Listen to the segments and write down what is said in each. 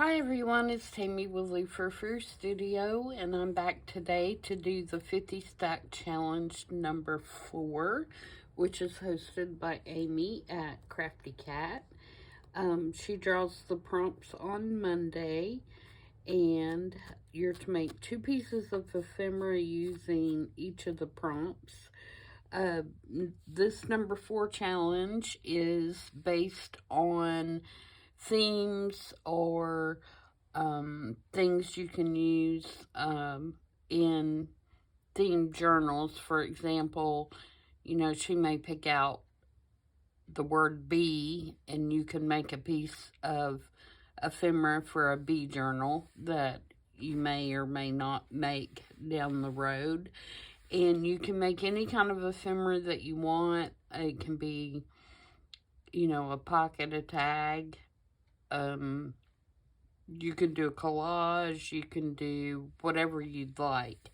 Hi everyone, it's Tammy with the Frou-frou Studio, and I'm back today to do the 50 Stack Challenge number 4, which is hosted by Amy at Crafty Cat. She draws the prompts on Monday, and you're to make 2 pieces of ephemera using each of the prompts. This number 4 challenge is based on themes or things you can use in themed journals. For example, she may pick out the word bee, and you can make a piece of ephemera for a bee journal that you may or may not make down the road. And you can make any kind of ephemera that you want. It can be, a pocket, a tag. You can do a collage. You can do whatever you'd like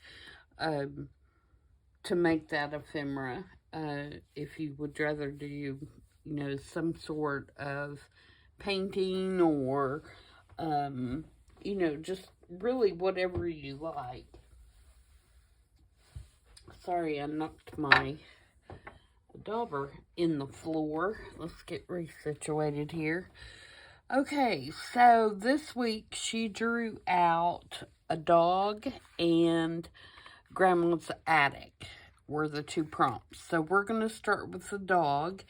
to make that ephemera. If you would rather do, some sort of painting or, just really whatever you like. Sorry, I knocked my dauber in the floor. Let's get resituated here. Okay, so this week she drew out a dog and Grandma's attic were the 2 prompts. So we're going to start with the dog.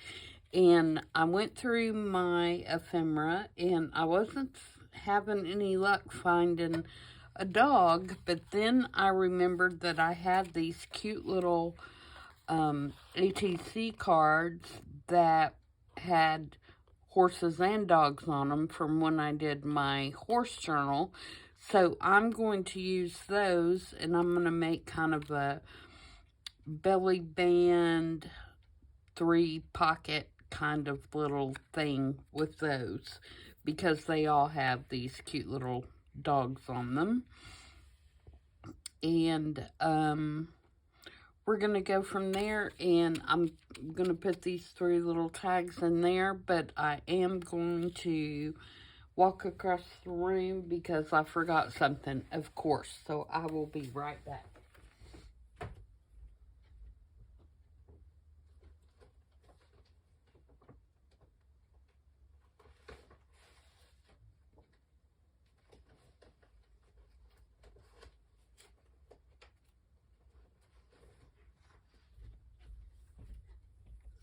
And I went through my ephemera, and I wasn't having any luck finding a dog, but then I remembered that I had these cute little ATC cards that had horses and dogs on them from when I did my horse journal. So I'm going to use those, and I'm going to make kind of a belly band 3-pocket kind of little thing with those, because they all have these cute little dogs on them. And we're going to go from there, and I'm going to put these 3 little tags in there, but I am going to walk across the room because I forgot something, of course, so I will be right back.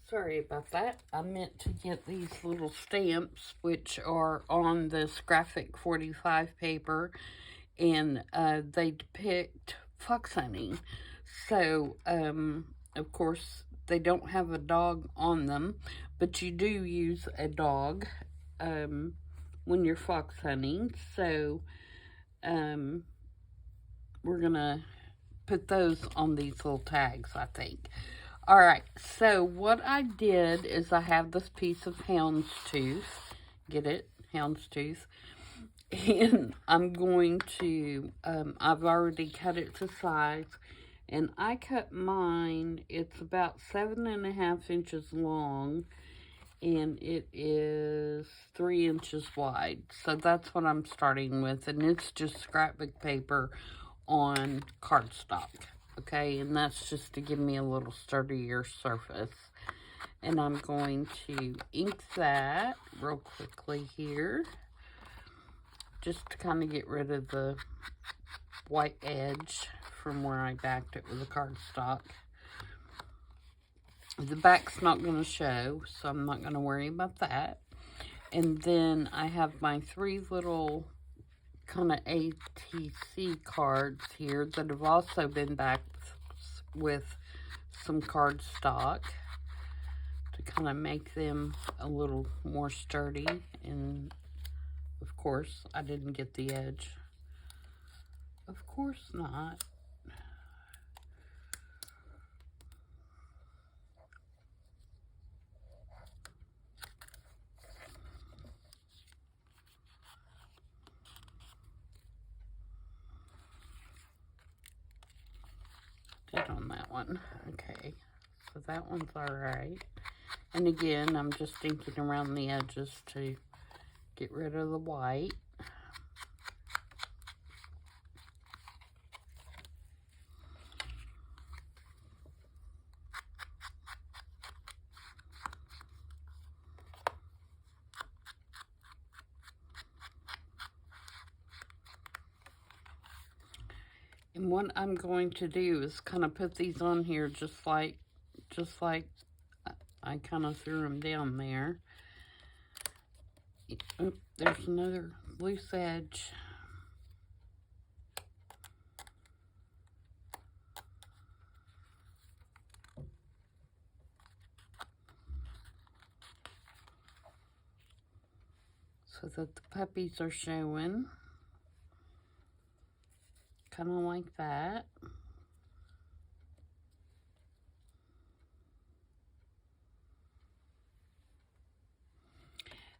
Sorry about that. I meant to get these little stamps, which are on this graphic 45 paper, and they depict fox hunting. So, of course, they don't have a dog on them, but you do use a dog when you're fox hunting. So, we're going to put those on these little tags, I think. Alright, so what I did is I have this piece of houndstooth. Get it? Houndstooth. And I'm going to, I've already cut it to size. And I cut mine, it's about 7.5 inches long. And it is 3 inches wide. So that's what I'm starting with. And it's just scrapbook paper on cardstock. Okay, and that's just to give me a little sturdier surface. And I'm going to ink that real quickly here, just to kind of get rid of the white edge from where I backed it with the cardstock. The back's not going to show, so I'm not going to worry about that. And then I have my 3 little kind of ATC cards here that have also been backed with some cardstock to kind of make them a little more sturdy. And of course, I didn't get the edge. Of course not. On that one. Okay, so that one's alright. And again, I'm just inking around the edges to get rid of the white. And what I'm going to do is kind of put these on here just like I kind of threw them down there. Oop, there's another loose edge. So that the puppies are showing. Kind of like that.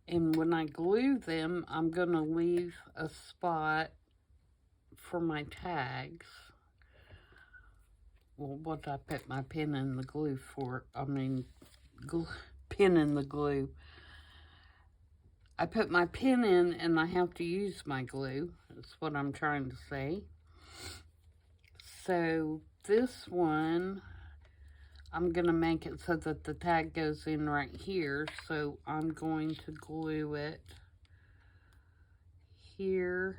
And when I glue them, I'm going to leave a spot for my tags. Well, what I put my pin in the glue for, pin in the glue. I put my pin in and I have to use my glue. That's what I'm trying to say. So this one, I'm going to make it so that the tag goes in right here. So I'm going to glue it here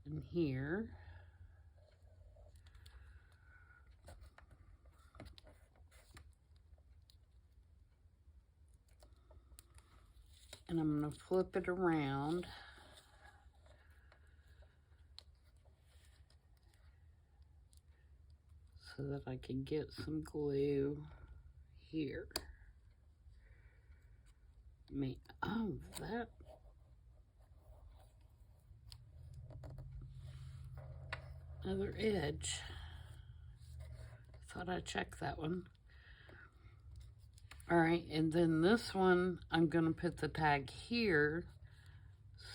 and here. And I'm going to flip it around. So that I can get some glue here. Oh, that. Other edge. Thought I'd check that one. Alright, and then this one, I'm going to put the tag here.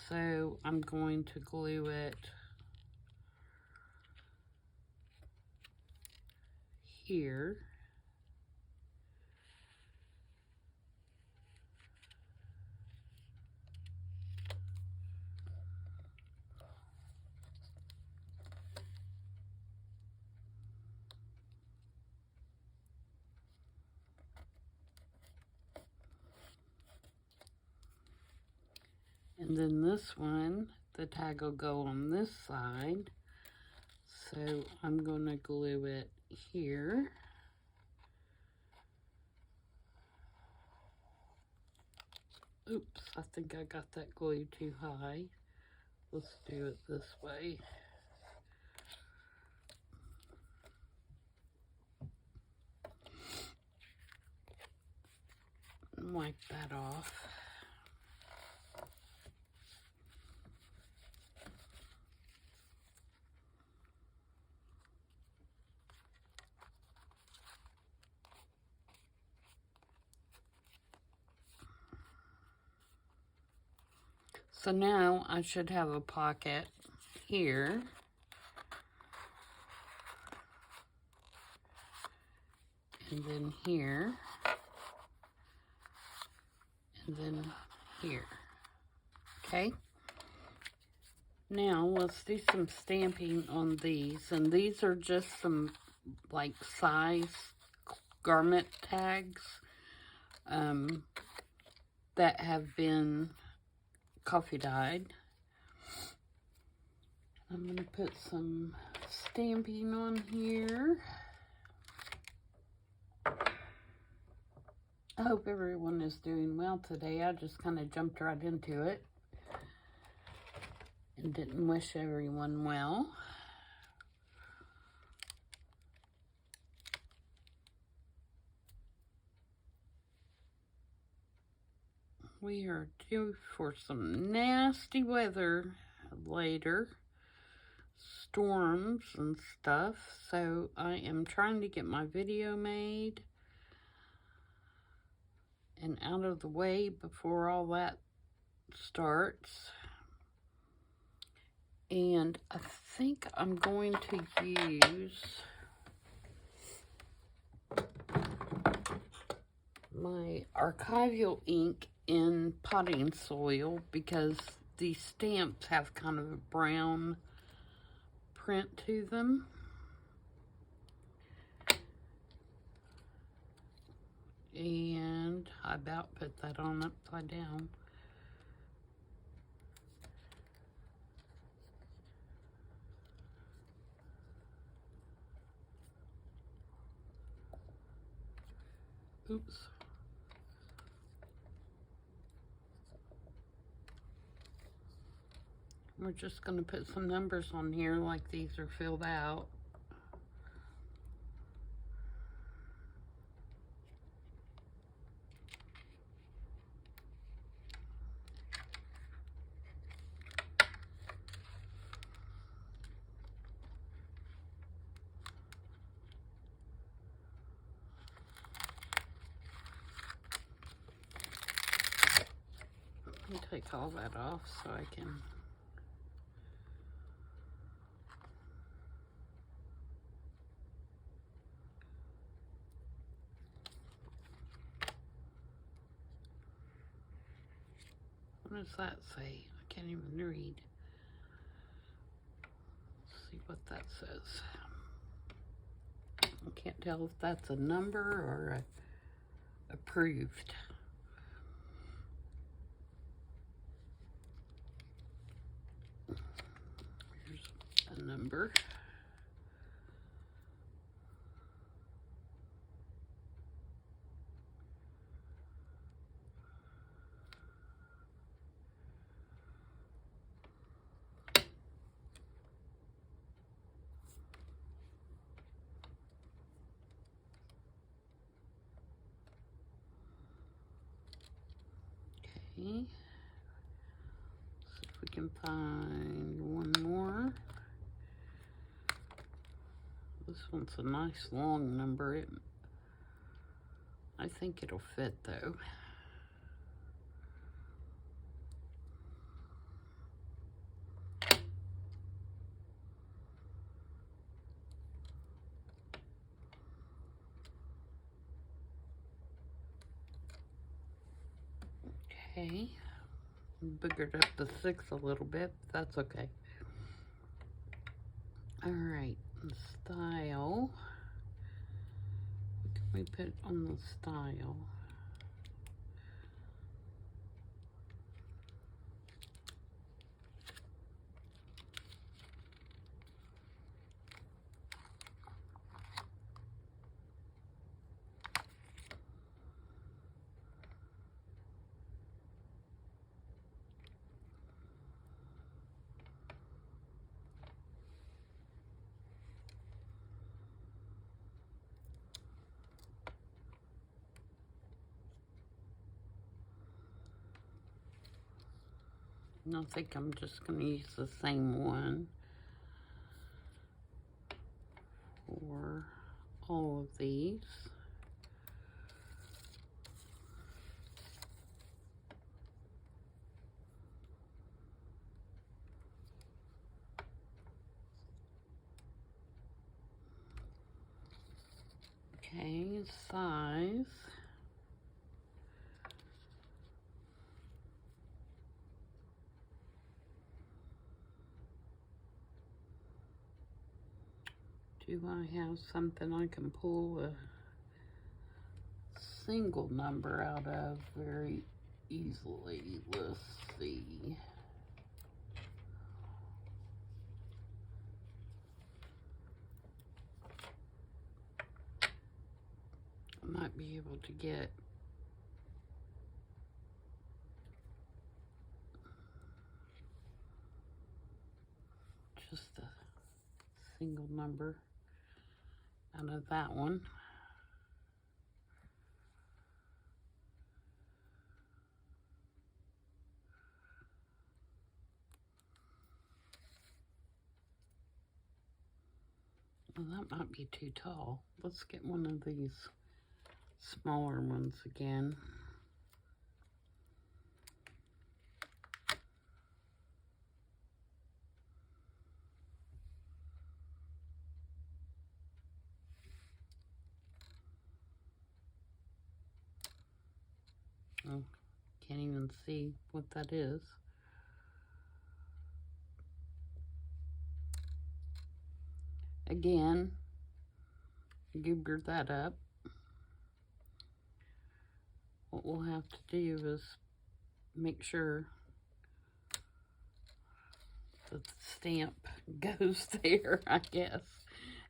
So I'm going to glue it here. And then this one, the tag will go on this side. So I'm going to glue it here. Oops, I think I got that glue too high. Let's do it this way. And wipe that off. So now I should have a pocket here. And then here. And then here. Okay. Now let's do some stamping on these. And these are just some like size garment tags that have been coffee dyed. I'm going to put some stamping on here. I hope everyone is doing well today. I just kind of jumped right into it and didn't wish everyone well. We are due for some nasty weather later. Storms and stuff. So I am trying to get my video made and out of the way before all that starts. And I think I'm going to use my archival ink in potting soil because these stamps have kind of a brown print to them. And I about put that on upside down. Oops. We're just going to put some numbers on here like these are filled out. Let me take all that off so I can. What does that say? I can't even read. Let's see what that says. I can't tell if that's a number or a approved. Here's a number. Okay. See if we can find one more. This one's a nice long number. I think it'll fit though. Okay. Boogered up the 6 a little bit, but that's okay. All right, style. What can we put on the style? I think I'm just going to use the same one for all of these. Okay, size. Do I have something I can pull a single number out of very easily? Let's see. I might be able to get just a single number out of that one. Well, that might be too tall. Let's get one of these smaller ones again. Oh, can't even see what that is. Again, goober that up. What we'll have to do is make sure that the stamp goes there, I guess.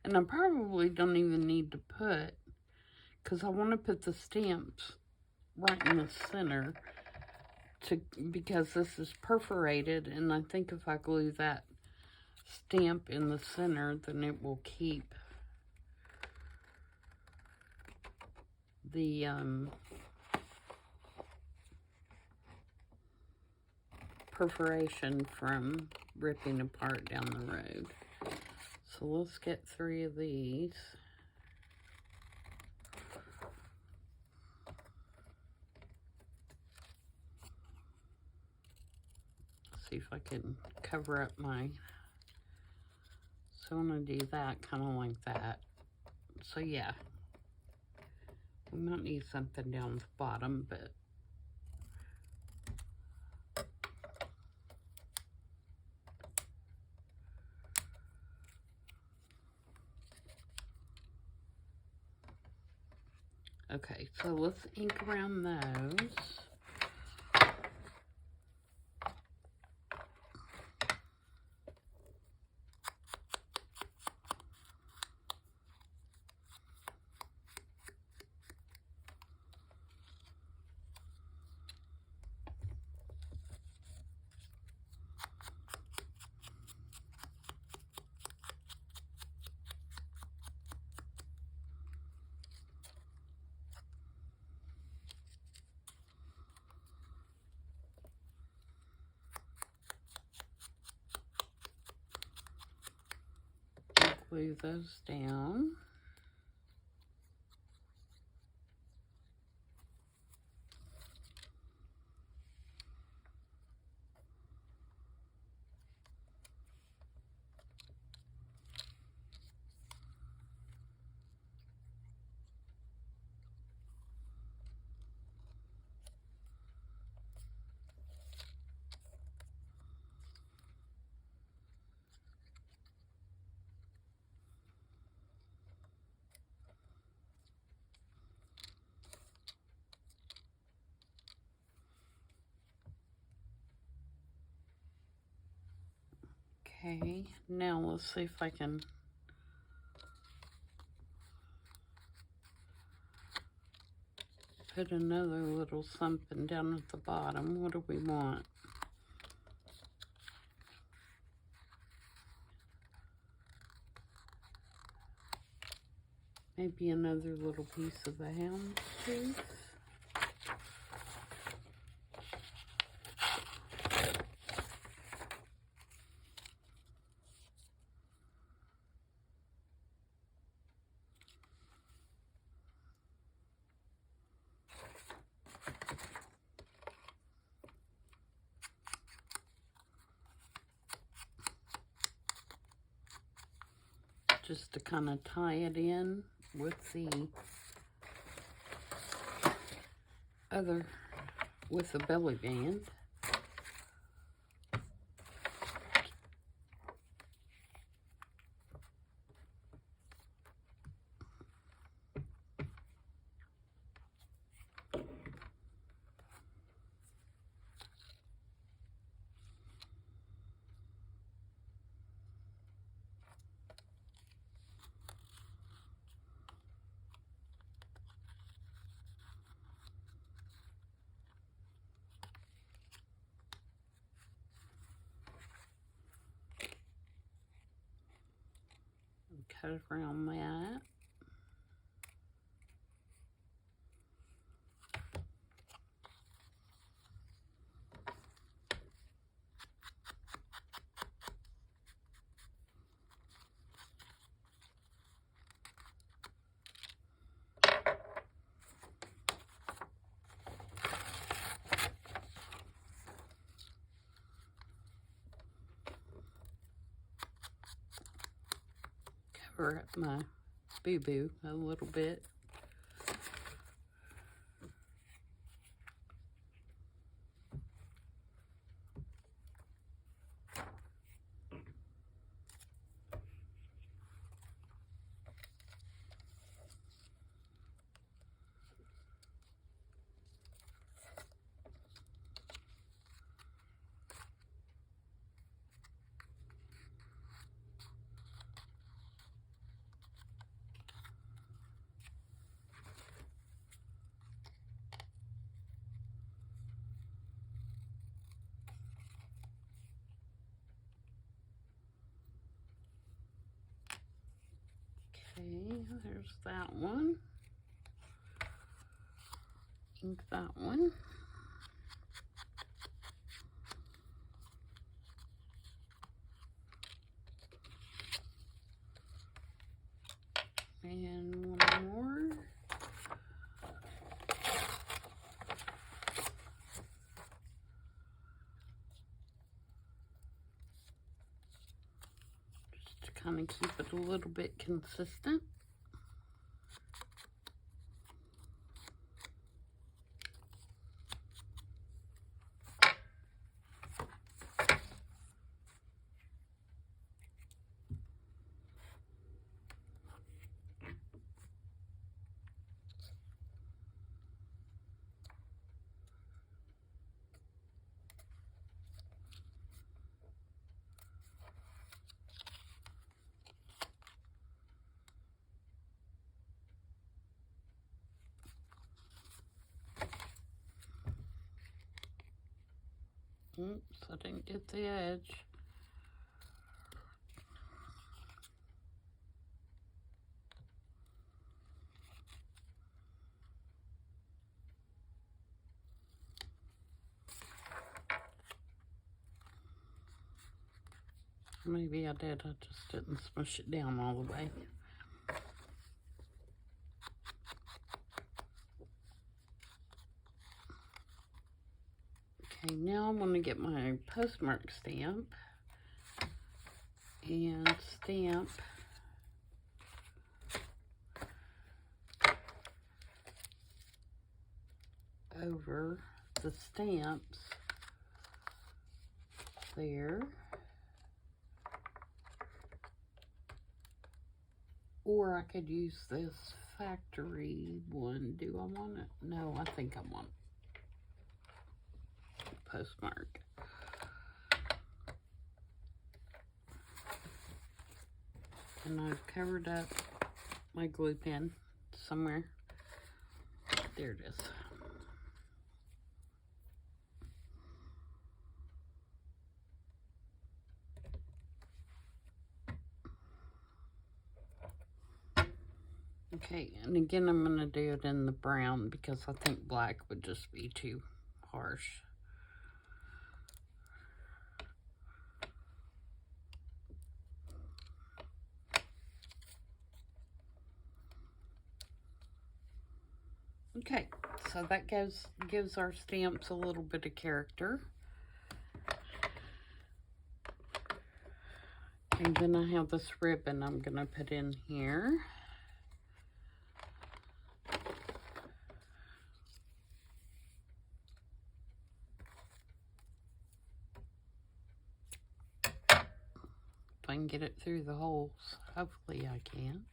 And I probably don't even need to put, because I want to put the stamps right in the center because this is perforated, and I think if I glue that stamp in the center, then it will keep the perforation from ripping apart down the road. So let's get 3 of these. See if I can cover up my, so I'm going to do that kind of like that. So yeah, we might need something down the bottom, but okay, so let's ink around those. Glue those down. Okay, now let's see if I can put another little something down at the bottom. What do we want? Maybe another little piece of the houndstooth. Just to kind of tie it in with the other, with the belly band. Cut around that. Cover up my boo-boo a little bit. Okay, there's that one. Ink that one. And one more. Just to kind of keep it a little bit consistent. Oops, I didn't get the edge. Maybe I did, I just didn't smush it down all the way. Okay, now I'm going to get my postmark stamp and stamp over the stamps there. Or I could use this factory one. Do I want it? No, I think I want postmark. And I've covered up my glue pen somewhere. There it is. Okay, and again, I'm going to do it in the brown because I think black would just be too harsh. Okay, so that gives our stamps a little bit of character. And then I have this ribbon I'm going to put in here. If I can get it through the holes, hopefully I can.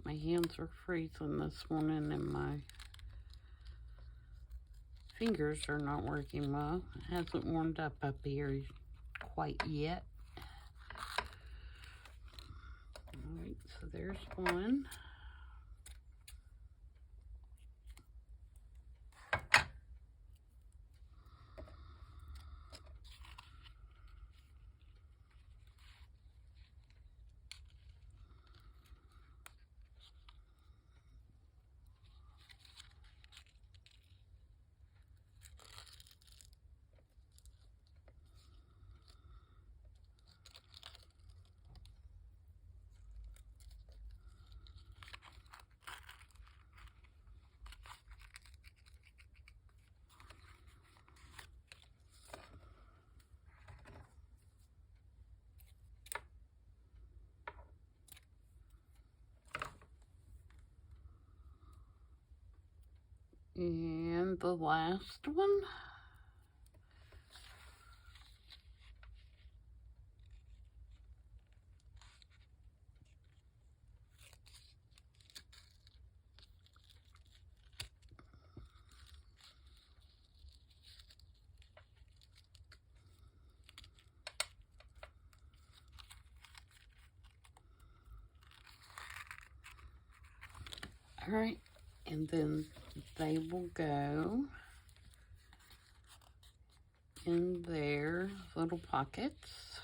My hands are freezing this morning and my fingers are not working well. It hasn't warmed up here quite yet. Alright, so there's one. And the last one. Alright, and then they will go in their little pockets.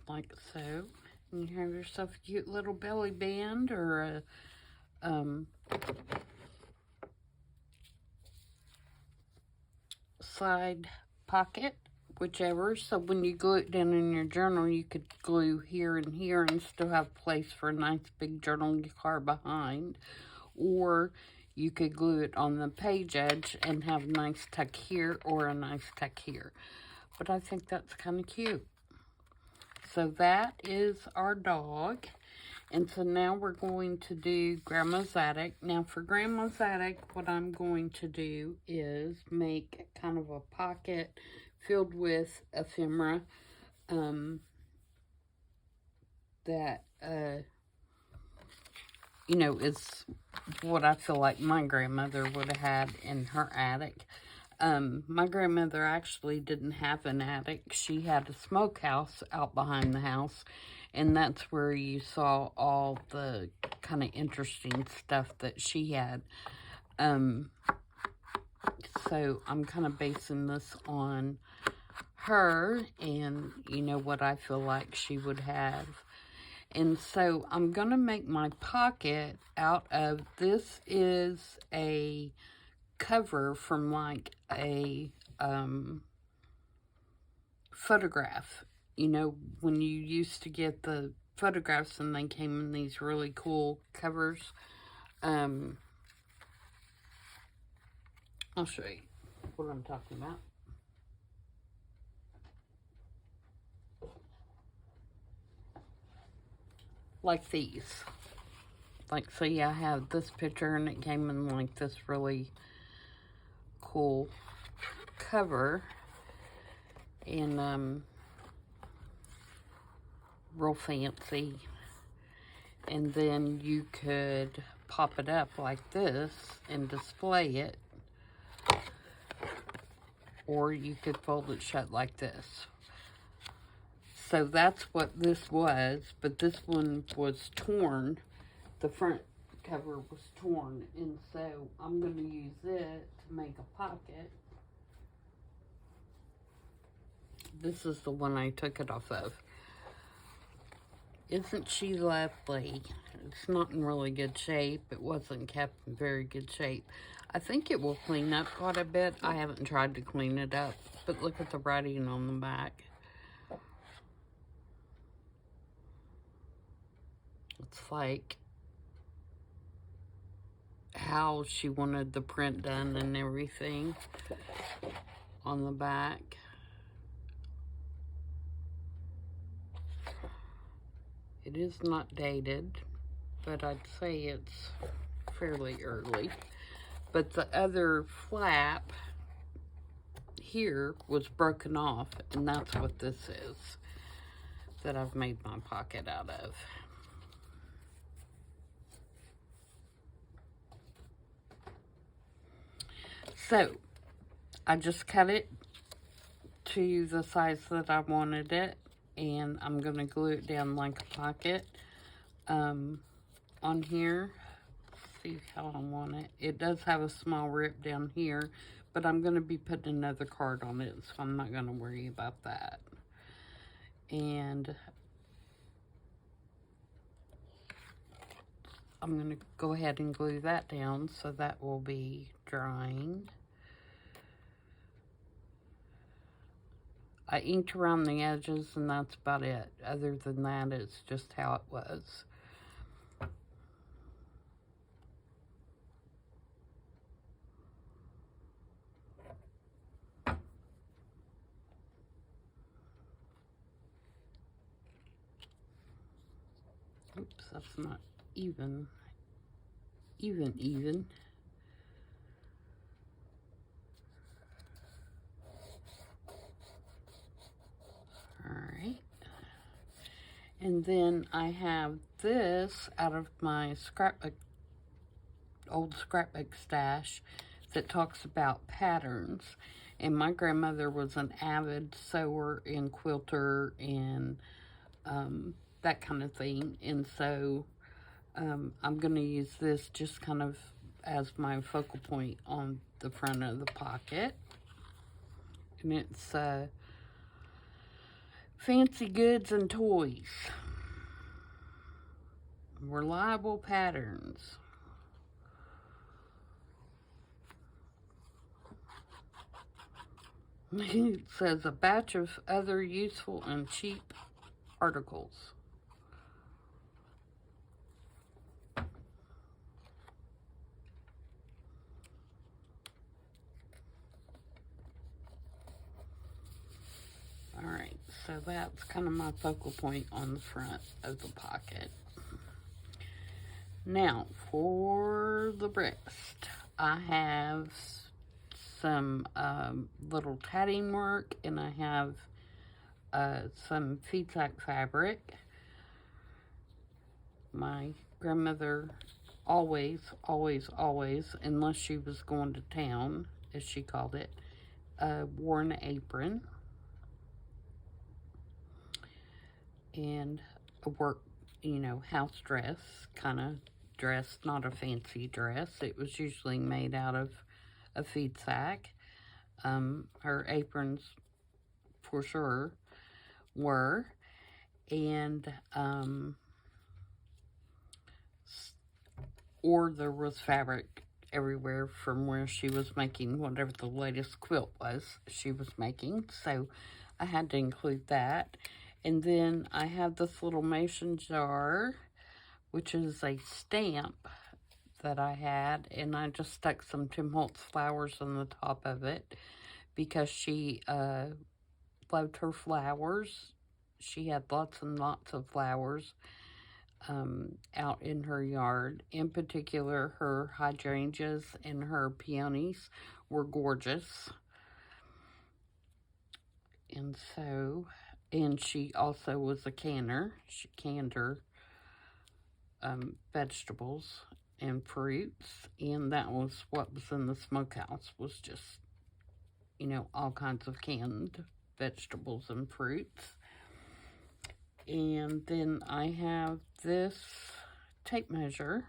Like so. And you have yourself a cute little belly band or a side pocket, whichever. So when you glue it down in your journal, you could glue here and here and still have place for a nice big journal card behind. Or you could glue it on the page edge and have a nice tuck here or a nice tuck here. But I think that's kind of cute. So that is our dog. And so now we're going to do Grandma's Attic. Now for Grandma's Attic, what I'm going to do is make kind of a pocket filled with ephemera that, you know, is what I feel like my grandmother would have had in her attic. My grandmother actually didn't have an attic. She had a smokehouse out behind the house, and that's where you saw all the kind of interesting stuff that she had. So I'm kind of basing this on her and, you know, what I feel like she would have. And so I'm going to make my pocket out of, this is a cover from like a photograph. You know, when you used to get the photographs and they came in these really cool covers. I'll show you what I'm talking about. Like these. Like, see, I have this picture and it came in like this really cool cover. And, real fancy. And then you could pop it up like this and display it. Or you could fold it shut like this. So that's what this was, but this one was torn. The front cover was torn, and so I'm going to use it to make a pocket. This is the one I took it off of. Isn't she lovely? It's not in really good shape. It wasn't kept in very good shape. I think it will clean up quite a bit. I haven't tried to clean it up, but look at the writing on the back. It's like how she wanted the print done and everything on the back. It is not dated, but I'd say it's fairly early. But the other flap here was broken off, and that's what this is that I've made my pocket out of. So, I just cut it to the size that I wanted it, and I'm going to glue it down like a pocket on here. See how I want it. It does have a small rip down here, but I'm going to be putting another card on it, so I'm not going to worry about that. And I'm going to go ahead and glue that down, so that will be drying. I inked around the edges, and that's about it. Other than that, it's just how it was. Oops, that's not even. Alright. And then I have this out of my old scrapbook stash that talks about patterns. And my grandmother was an avid sewer and quilter and that kind of thing. And so I'm going to use this just kind of as my focal point on the front of the pocket. And it's fancy goods and toys. Reliable patterns. It says a batch of other useful and cheap articles. Alright, so that's kind of my focal point on the front of the pocket. Now, for the breast, I have some little tatting work, and I have some feed sack fabric. My grandmother always, unless she was going to town, as she called it, wore an apron and a work, house dress, kind of dress, not a fancy dress. It was usually made out of a feed sack. Her aprons, for sure, were. And, or there was fabric everywhere from where she was making whatever the latest quilt was she was making. So I had to include that. And then I have this little mason jar, which is a stamp that I had, and I just stuck some Tim Holtz flowers on the top of it because she loved her flowers. She had lots and lots of flowers out in her yard. In particular, her hydrangeas and her peonies were gorgeous. And so, and she also was a canner. She canned her vegetables and fruits, and that was what was in the smokehouse, was just, all kinds of canned vegetables and fruits. And then I have this tape measure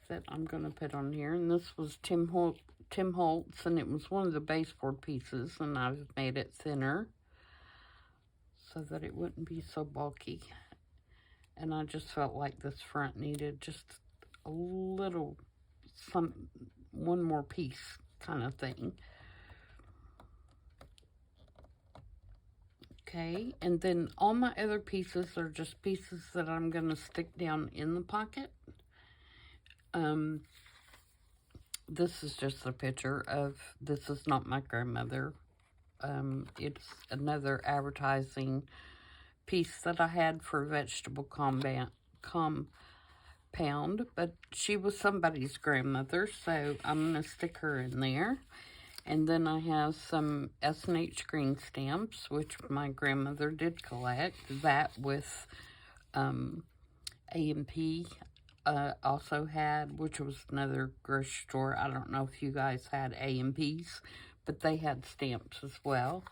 that I'm going to put on here, and this was Tim Holtz, and it was one of the baseboard pieces, and I've made it thinner so that it wouldn't be so bulky. And I just felt like this front needed just a little, one more piece kind of thing. Okay, and then all my other pieces are just pieces that I'm going to stick down in the pocket. This is just a picture of, this is not my grandmother. It's another advertising piece that I had for vegetable compound, but she was somebody's grandmother, so I'm going to stick her in there. And then I have some S&H green stamps, which my grandmother did collect. That with A&P also had, which was another grocery store. I don't know if you guys had A&Ps, but they had stamps as well.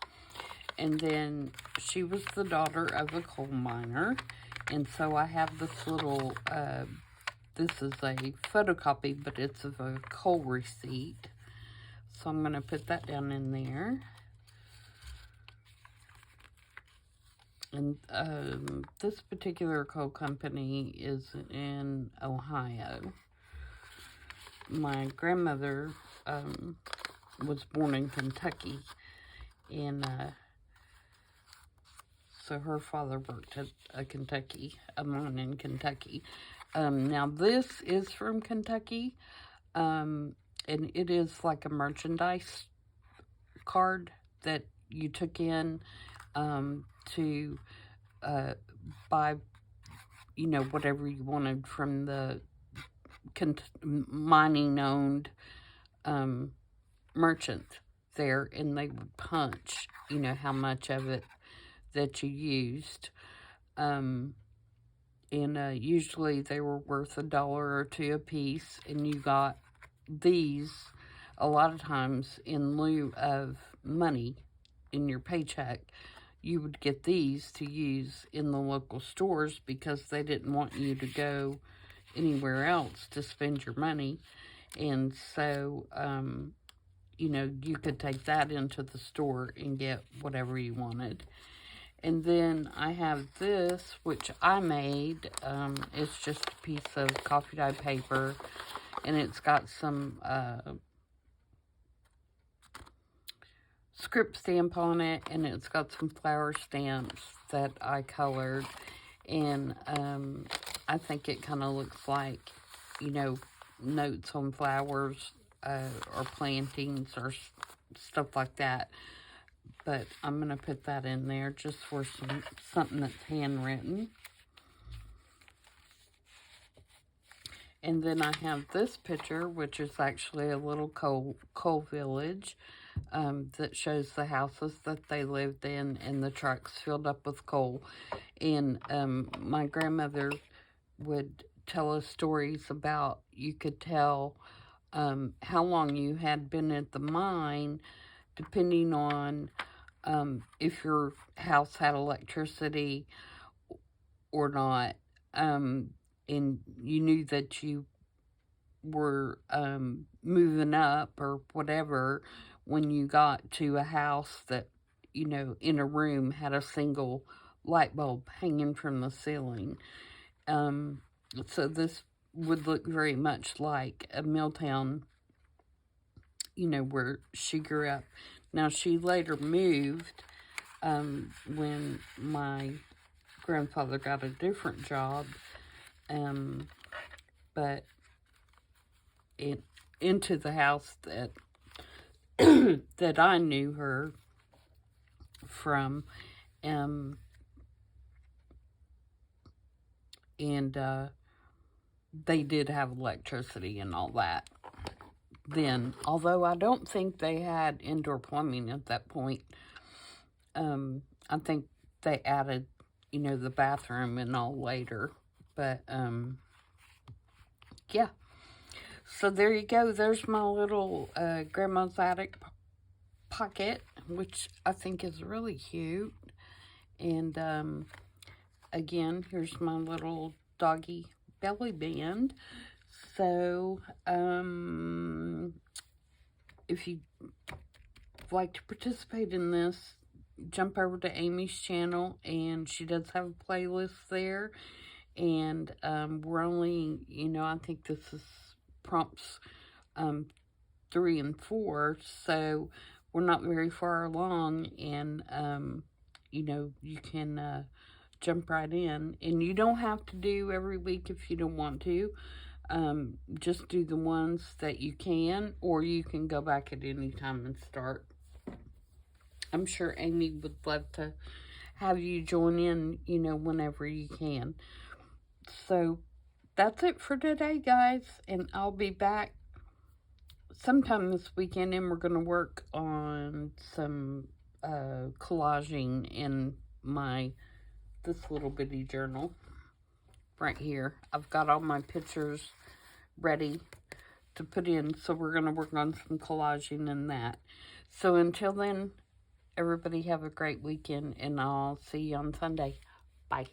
And then she was the daughter of a coal miner. And so I have this little, this is a photocopy, but it's of a coal receipt. So I'm going to put that down in there. And this particular coal company is in Ohio. My grandmother was born in Kentucky. And so her father worked at a mine in Kentucky. Now this is from Kentucky. And it is like a merchandise card that you took in to buy, whatever you wanted from the mining-owned merchant there, and they would punch, how much of it that you used. And usually they were worth $1 or $2 a piece, and you got these a lot of times in lieu of money in your paycheck. You would get these to use in the local stores because they didn't want you to go anywhere else to spend your money. And so, you could take that into the store and get whatever you wanted. And then I have this, which I made. It's just a piece of coffee dye paper, and it's got some script stamp on it, and it's got some flower stamps that I colored. And I think it kind of looks like, notes on flowers or plantings or stuff like that. But I'm going to put that in there just for something that's handwritten. And then I have this picture, which is actually a little coal village that shows the houses that they lived in and the trucks filled up with coal. And my grandmother would tell us stories about, you could tell how long you had been at the mine depending on if your house had electricity or not, and you knew that you were moving up or whatever when you got to a house that, in a room had a single light bulb hanging from the ceiling. So this would look very much like a mill town, where she grew up. Now, she later moved when my grandfather got a different job, but into the house that that I knew her from, and they did have electricity and all that then, although I don't think they had indoor plumbing at that point. I think they added, the bathroom and all later, but, yeah. So there you go. There's my little grandma's attic pocket, which I think is really cute. And again, here's my little doggy belly band. So if you'd like to participate in this, jump over to Amy's channel, and she does have a playlist there. And we're only, I think this is prompts 3 and 4, so we're not very far along, and you can jump right in. And you don't have to do every week if you don't want to. Just do the ones that you can, or you can go back at any time and start. I'm sure Amy would love to have you join in, whenever you can. So that's it for today, guys, and I'll be back sometime this weekend, and we're going to work on some collaging in this little bitty journal right here. I've got all my pictures ready to put in, so we're going to work on some collaging in that. So until then, everybody have a great weekend, and I'll see you on Sunday. Bye.